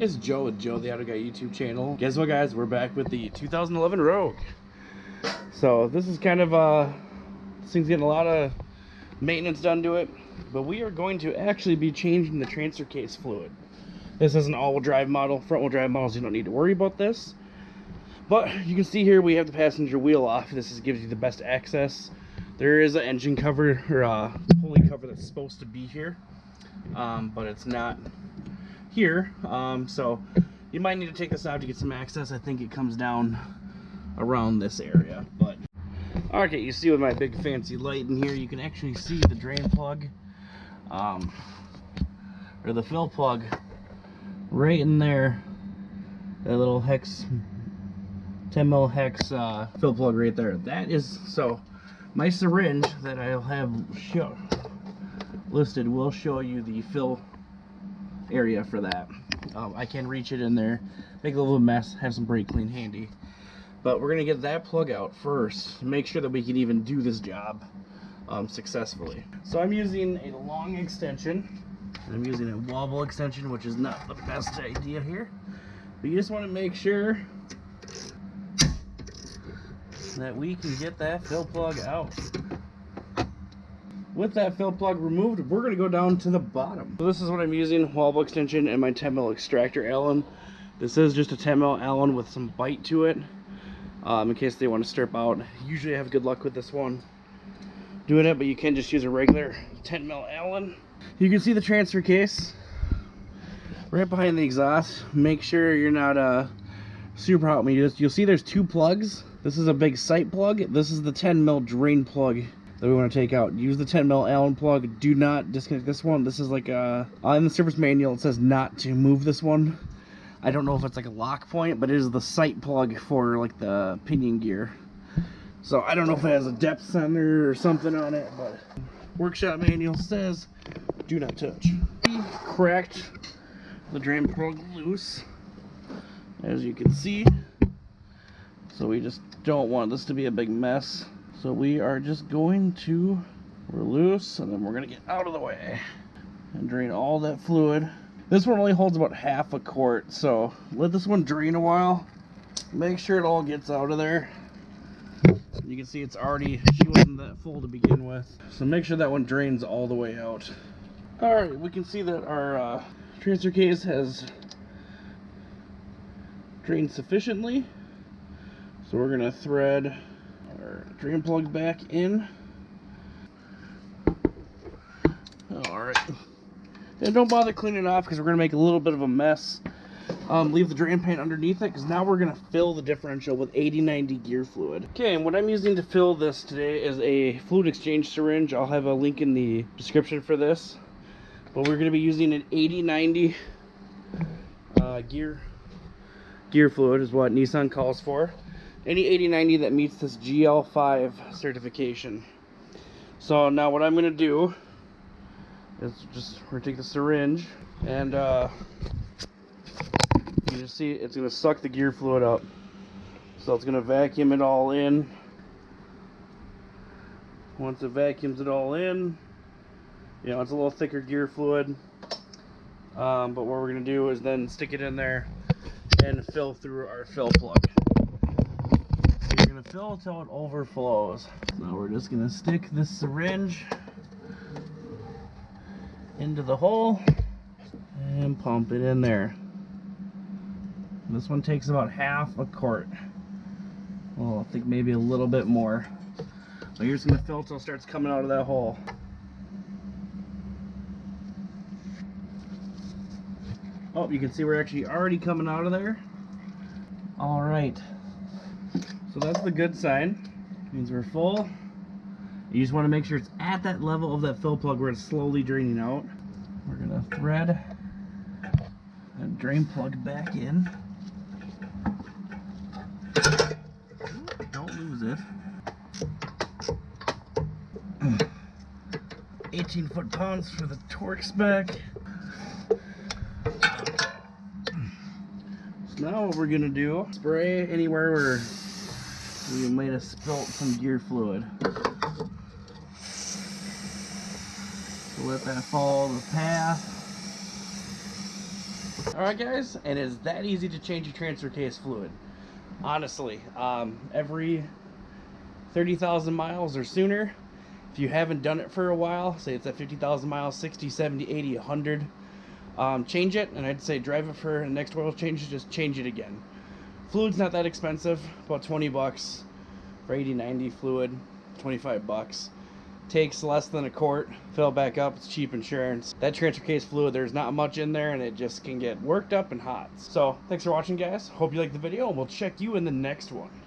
It's Joe with Joe the Auto Guy YouTube channel. Guess what, guys? We're back with the 2011 Rogue. So this is kind of this thing's getting a lot of maintenance done to it, but we are going to actually be changing the transfer case fluid. This is an all-wheel drive model. Front-wheel drive models, you don't need to worry about this. But you can see here we have the passenger wheel off. This gives you the best access. There is an engine cover or a pulley cover that's supposed to be here, but it's not here. So you might need to take this out to get some access. I think it comes down around this area. But okay, you see with my big fancy light in here, you can actually see the drain plug, or the fill plug right in there. That little hex, 10mm hex fill plug right there. That is, so my syringe that I'll have listed will show you the fill area for that. I can reach it in there, make a little mess, have some brake clean handy. But we're going to get that plug out first to make sure that we can even do this job successfully. So I'm using a long extension. I'm using a wobble extension, which is not the best idea here. But you just want to make sure that we can get that fill plug out. With that fill plug removed, we're going to go down to the bottom. So this is what I'm using, wobble extension and my 10mm extractor Allen. This is just a 10mm Allen with some bite to it, in case they want to strip out. Usually I have good luck with this one doing it, but you can just use a regular 10mm Allen. You can see the transfer case right behind the exhaust. Make sure you're not super hot when you do this. You'll see there's two plugs. This is a big sight plug. This is the 10mm drain plug that we want to take out. Use the 10mm Allen plug. Do not disconnect this one. This is like in the service manual it says not to move this one. I don't know if it's like a lock point, but it is the sight plug for like the pinion gear. So I don't know if it has a depth sensor or something on it, but workshop manual says do not touch. We cracked the drain plug loose, as you can see. So we just don't want this to be a big mess. So we are just going to, we're loose, and then we're going to get out of the way and drain all that fluid. This one only holds about half a quart, so let this one drain a while. Make sure it all gets out of there. You can see it's already, she wasn't that full to begin with. So make sure that one drains all the way out. Alright, we can see that our transfer case has drained sufficiently. So we're going to thread our drain plug back in. Alright. And don't bother cleaning it off because we're going to make a little bit of a mess. Leave the drain pan underneath it because now we're going to fill the differential with 80-90 gear fluid. Okay, and what I'm using to fill this today is a fluid exchange syringe. I'll have a link in the description for this. But we're going to be using an 80-90 gear fluid is what Nissan calls for. Any 80-90 that meets this GL5 certification. So now what I'm going to do is we're going to take the syringe and you can see it's going to suck the gear fluid up. So it's going to vacuum it all in. Once it vacuums it all in, you know, it's a little thicker gear fluid. But what we're going to do is then stick it in there and fill through our fill plug. So you're going to fill until it overflows. Now we're just going to stick this syringe into the hole and pump it in there. This one takes about half a quart. Well, I think maybe a little bit more. So you're just going to fill until it starts coming out of that hole. Oh, you can see we're actually already coming out of there. Alright. So that's the good sign. Means we're full. You just want to make sure it's at that level of that fill plug where it's slowly draining out. We're going to thread that drain plug back in. Don't lose it. 18 foot-pounds for the torque spec. So now what we're going to do, spray anywhere where we might have spilt some gear fluid. So let that follow the path. Alright guys, and it's that easy to change your transfer case fluid. Honestly, every 30,000 miles or sooner, if you haven't done it for a while, say it's at 50,000 miles, 60, 70, 80, 100, change it, and I'd say drive it for the next oil change, just change it again. Fluid's not that expensive, about 20 bucks for 80, 90 fluid, 25 bucks. Takes less than a quart, fill back up, it's cheap insurance. That transfer case fluid, there's not much in there and it just can get worked up and hot. So, thanks for watching guys, hope you liked the video and we'll check you in the next one.